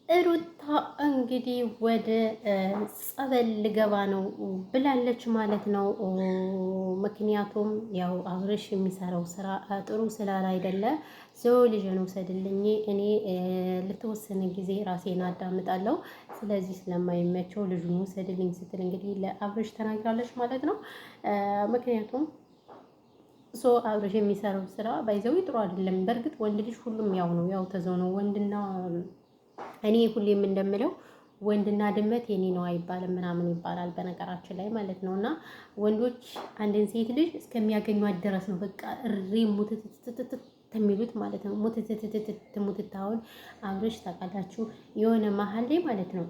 ሩታ እንግዲህ ወደ ጸበል ልገባ ነው ብላለች ማለት ነው። ምክንያቱም ያው አብርሽ የሚሰራው ስራ ጥሩ ስላል አይደለ ሰው ልጅን ውሰድልኝ እኔ ለተወሰነ ጊዜ ራሴን አዳምጣለሁ፣ ስለዚህ ስለማይመቸው ልጁን ውሰድልኝ ስትል እንግዲህ ለአብርሽ ተናግራለች ማለት ነው። ምክንያቱም አብርሽ የሚሰራው ስራ ባይዘው ጥሩ አይደለም። በእርግጥ ወንድ ልጅ ሁሉም ያው ነው፣ ያው ተዘው ነው ወንድና እኔ ሁሌም እንደምለው ወንድና ድመት የኔ ነው አይባልም ምናምን ይባላል በነገራችን ላይ ማለት ነው። እና ወንዶች አንድን ሴት ልጅ እስከሚያገኟት ድረስ ነው በቃ እሪ ሙትትትት የሚሉት ማለት ነው። ሙትትትት ሙትታውን አብርሽ ታውቃላችሁ የሆነ መሀል ላይ ማለት ነው።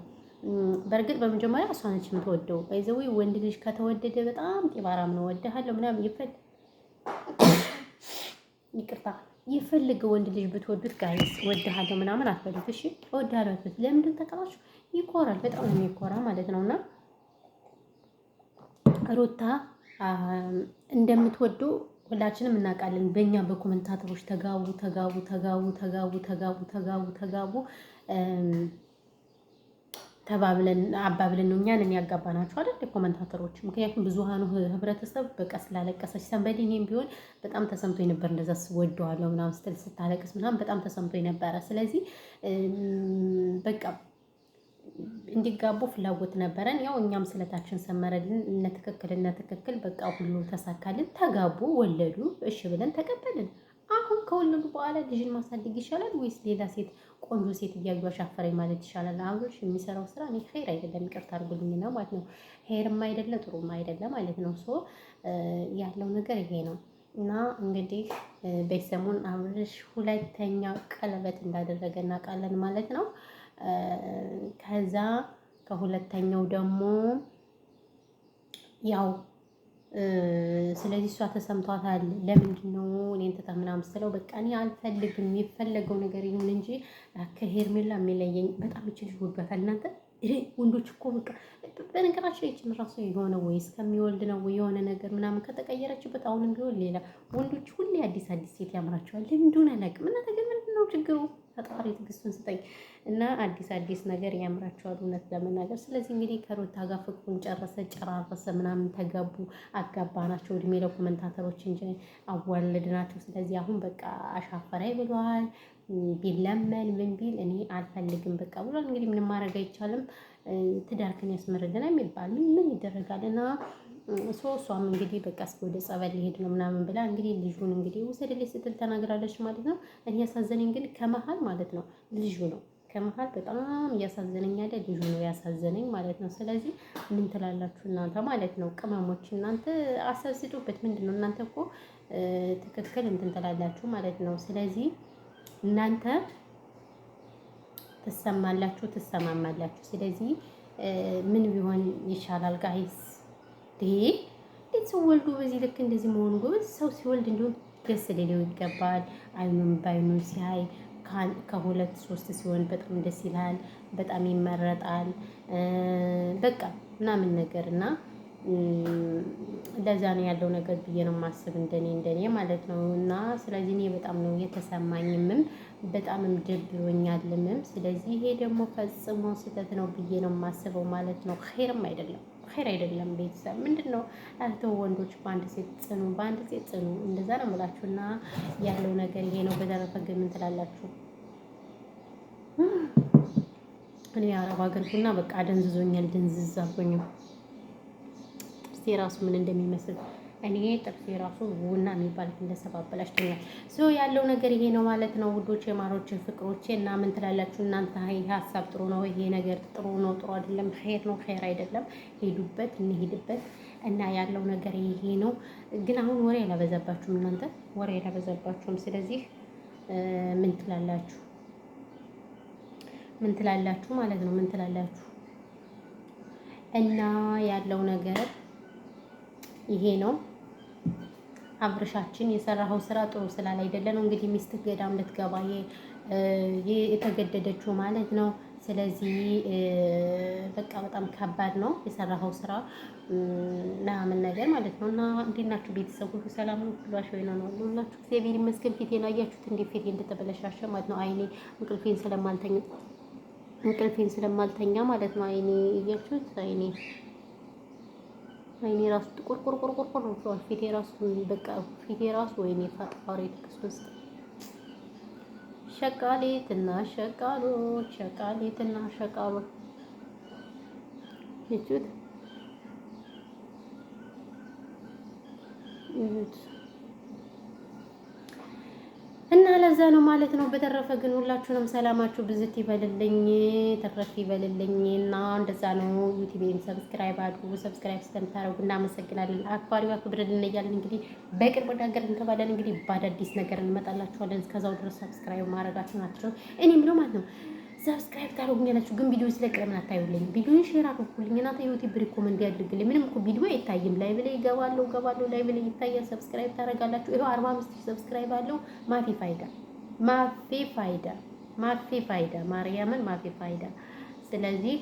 በእርግጥ በመጀመሪያ እሷ ነች የምትወደው። ባይዘው ወንድ ልጅ ከተወደደ በጣም ጢባራም ነው። ወደሃለሁ ምናምን ይቅርታ የፈልገ ወንድ ልጅ ብትወዱት ጋይስ ወድሃለሁ ምናምን አትበሉት። እሺ እወድሃለሁ አትበሉት። ለምንድን ተቀባችሁ? ይኮራል፣ በጣም ነው የሚኮራ ማለት ነውና ሩታ እንደምትወዱ ሁላችንም እናውቃለን። በእኛ በኮመንታተሮች ተጋቡ ተጋቡ ተጋቡ ተጋቡ ተጋቡ ተጋቡ ተጋቡ ተባብለን አባብለን ነው እኛን ያጋባናቸው አይደል ኮመንታተሮች። ምክንያቱም ብዙሃኑ ህብረተሰብ በቃ ስላለቀሰች ሰንበዲ እኔም ቢሆን በጣም ተሰምቶኝ ነበር። እንደዛ ወደዋለሁ ምናምን ስትል ስታለቅስ ምናምን በጣም ተሰምቶኝ ነበረ። ስለዚህ በቃ እንዲጋቡ ፍላጎት ነበረን። ያው እኛም ስለታችን ሰመረልን። እነ ትክክል በቃ ሁሉ ተሳካልን። ተጋቡ፣ ወለዱ፣ እሺ ብለን ተቀበልን። አሁን ከወለዱ በኋላ ልጅን ማሳደግ ይሻላል ወይስ ሌላ ሴት ቆንጆ ሴት እያዩ አሻፈረኝ ማለት ይሻላል? አብርሽ የሚሰራው ስራ እኔ ኸይር አይደለም፣ ይቅርታ አድርጉልኝና ማለት ነው። ኸይርም አይደለ ጥሩም አይደለ ማለት ነው። ያለው ነገር ይሄ ነው። እና እንግዲህ በሰሞን አብርሽ ሁለተኛ ቀለበት እንዳደረገ እናውቃለን ማለት ነው። ከዛ ከሁለተኛው ደግሞ ያው ስለዚህ እሷ ተሰምቷታል። ለምንድን ነው እኔን ትታ ምናምን ስትለው በቃ እኔ አልፈልግም የሚፈለገው ነገር ይሁን እንጂ ከሄርሜላ የሚለየኝ በጣም ይችል ይወዷታል። እናንተ ወንዶች እኮ በቃ በነገራችን ላይ ይችን ራሱ የሆነ ወይ እስከሚወልድ ነው ወይ የሆነ ነገር ምናምን ከተቀየረችበት አሁንም ቢሆን ሌላ ወንዶች ሁሌ አዲስ አዲስ ሴት ያምራቸዋል። ለምን እንደሆነ አላውቅም። እናንተ ግን ምንድን ነው ችግሩ? ፈጣሪ ትዕግስቱን ስጠኝ እና አዲስ አዲስ ነገር ያምራቸዋል እውነት ለመናገር። ስለዚህ እንግዲህ ከሩታ ጋር ፍቅሩን ጨራረሰ ምናምን ተጋቡ፣ አጋባናቸው። እድሜ ለኮመንታተሮች እንጂ አዋለድናቸው። ስለዚህ አሁን በቃ አሻፈረኝ ብለዋል። ቢለመን ምን ቢል እኔ አልፈልግም በቃ ብሏል። እንግዲህ ምንም ማድረግ አይቻልም። ትዳርክን ያስመርልና የሚባል ምን ይደረጋል? እና እሷም እንግዲህ በቃ እስኪ ወደ ጸበል ሊሄድ ነው ምናምን ብላ እንግዲህ ልጁን እንግዲህ ውሰድልኝ ስትል ተናግራለች ማለት ነው። እኔ ያሳዘነኝ ግን ከመሀል ማለት ነው ልጁ ነው። ከመሀል በጣም እያሳዘነኝ አይደል? ልጁ ነው ያሳዘነኝ ማለት ነው። ስለዚህ ምን ትላላችሁ እናንተ ማለት ነው? ቅመሞች እናንተ አሰብስጡበት። ምንድነው እናንተ እኮ ትክክል እንትን ትላላችሁ ማለት ነው። ስለዚህ እናንተ ትሰማላችሁ፣ ትሰማማላችሁ። ስለዚህ ምን ቢሆን ይሻላል ጋይስ? እንዴት ሰው ወልዶ በዚህ ልክ እንደዚህ መሆኑ ጎበዝ። ሰው ሲወልድ እንዲሁም ደስ ሊለው ይገባል። አይኑን ባይኑን ሲያይ ከሁለት ሶስት ሲሆን በጣም ደስ ይላል፣ በጣም ይመረጣል። በቃ ምናምን ነገር እና ለዛ ነው ያለው ነገር ብዬ ነው የማስብ፣ እንደኔ ማለት ነው። እና ስለዚህ እኔ በጣም ነው የተሰማኝምም በጣምም ደብሮኛልም። ስለዚህ ይሄ ደግሞ ፈጽሞ ስህተት ነው ብዬ ነው የማስበው ማለት ነው። ኸይርም አይደለም፣ ኸይር አይደለም። ቤተሰብ ምንድነው አልተው ወንዶች በአንድ ሴት ጽኑ፣ በአንድ ሴት ጽኑ። እንደዛ ነው የምላችሁና ያለው ነገር ይሄ ነው። በተረፈ ግን ምን ትላላችሁ? እኔ የአረብ ሀገር ቡና በቃ ደንዝዞኛል፣ ድንዝዝ አልኩኝ። ጥርሴ ራሱ ምን እንደሚመስል እኔ ጥርሴ ራሱ ቡና የሚባል እንደሰባበላሽ ተኛል። ያለው ነገር ይሄ ነው ማለት ነው ውዶቼ፣ ማሮቼ፣ ፍቅሮቼ እና ምን ትላላችሁ እናንተ? ይሄ ሀሳብ ጥሩ ነው? ይሄ ነገር ጥሩ ነው? ጥሩ አይደለም? ኸይር ነው? ኸይር አይደለም? ሄዱበት፣ እንሄድበት እና ያለው ነገር ይሄ ነው። ግን አሁን ወሬ አላበዛባችሁም እናንተ፣ ወሬ አላበዛባችሁም። ስለዚህ ምን ትላላችሁ? ምን ትላላችሁ ማለት ነው? ምን ትላላችሁ? እና ያለው ነገር ይሄ ነው። አብርሻችን የሰራኸው ስራ ጥሩ ስላል አይደለ ነው እንግዲህ ሚስትህ ገዳም ልትገባ የተገደደችው ማለት ነው። ስለዚህ በቃ በጣም ከባድ ነው የሰራኸው ስራ ምናምን ነገር ማለት ነው። እና እንዴት ናችሁ ቤተሰቦች? ሰላም ነው? ሁላችሁ ወይ ነው ሁላችሁ? እግዚአብሔር ይመስገን። ፊቴን አያችሁት? እንዴት ፊቴ እንደተበለሻሸ ማለት ነው። አይኔ እንቅልፌን ስለማልተኛ እንቅልፌን ስለማልተኛ ማለት ነው። አይኔ እያችሁት አይኔ ራሱ ጥቁር ቁርቁር ብሏል። ፊቴ ራሱ በቃ ፊቴ ራሱ ወይኔ ፈጣሪ ትክስ ውስጥ ሸቃሌትና ሸቃሎች ሸቃሌትና ሸቃሎች እዩት እዩት እና ለዛ ነው ማለት ነው። በተረፈ ግን ሁላችሁንም ሰላማችሁ ብዝት ይበልልኝ ተረፍ ይበልልኝ እና እንደዛ ነው። ዩቲዩብን ሰብስክራይብ አድርጉ። ሰብስክራይብ ስለምታደርጉ እናመሰግናለን። አክባሪው አክብርልን እያልን እንግዲህ በቅርብ ነገር እንገባለን። እንግዲህ በአዳዲስ ነገር እንመጣላችኋለን። እስከዛው ድረስ ሰብስክራይብ ማድረጋችሁን አትችሉ። እኔም ብለው ማለት ነው ሰብስክራይብ ታደርጉኛላችሁ፣ ግን ቪዲዮ ስለቅ ለምን አታዩልኝ? ቪዲዮን ሼር አድርጉልኝ። እናንተ ዩቲዩብ ሪኮመንድ ያድርግልኝ። ምንም እኮ ቪዲዮ አይታይም። ላይቭ ላይ እገባለሁ ላይቭ ላይ ይታያል። ሰብስክራይብ ታደርጋላችሁ። ይኸው 45000 ሰብስክራይብ አለው። ማፊ ፋይዳ ማርያምን ማፊ ፋይዳ። ስለዚህ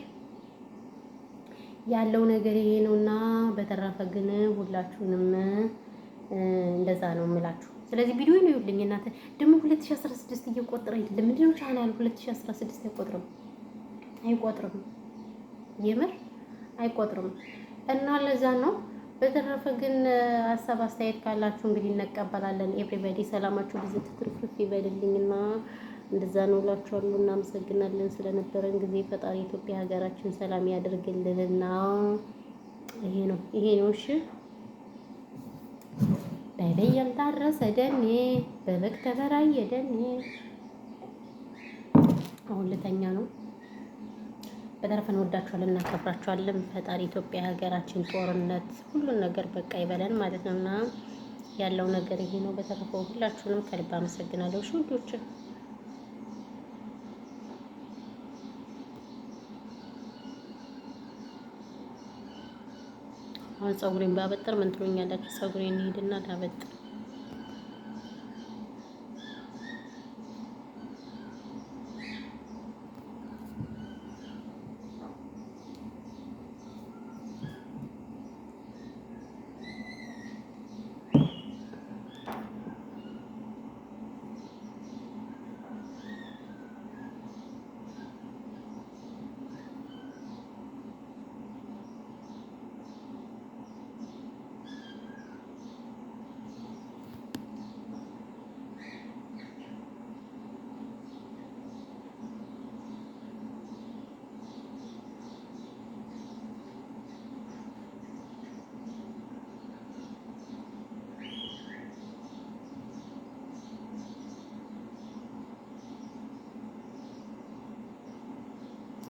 ያለው ነገር ይሄ ነውና በተረፈ ግን ሁላችሁንም እንደዛ ነው የምላችሁ። ስለዚህ ቪዲዮ ነው ይኸውልኝ። እናንተ ደግሞ 2016 እየቆጠረ አይደለም። ምንድነው ቻናል 2016 አይቆጥርም፣ የምር አይቆጥርም። እና ለዛ ነው። በተረፈ ግን ሀሳብ አስተያየት ካላችሁ እንግዲህ እንቀበላለን። ኤቭሪባዲ ሰላማችሁ ብዙ ትርፍርፍ ይበልልኝና እንደዛ ነው እላችኋለሁ። እናመሰግናለን ስለነበረን ጊዜ። ፈጣሪ ኢትዮጵያ ሀገራችን ሰላም ያደርግልንና ይሄ ነው እሺ። በላይ ያልታረሰ ደኔ በበግ ተበራየ ደኔ። አሁን ልተኛ ነው። በተረፈ እንወዳችኋለን፣ እናከብራችኋለን። ፈጣሪ ኢትዮጵያ ሀገራችን ጦርነት ሁሉን ነገር በቃ ይበለን ማለት ነውና ያለው ነገር ይሄ ነው። በተረፈ ሁላችሁንም ከልብ አመሰግናለሁ። ሹዶች አሁን ፀጉሬን ባበጥር ምን ትሉኛላችሁ? ፀጉሬን ሄድና ላበጥር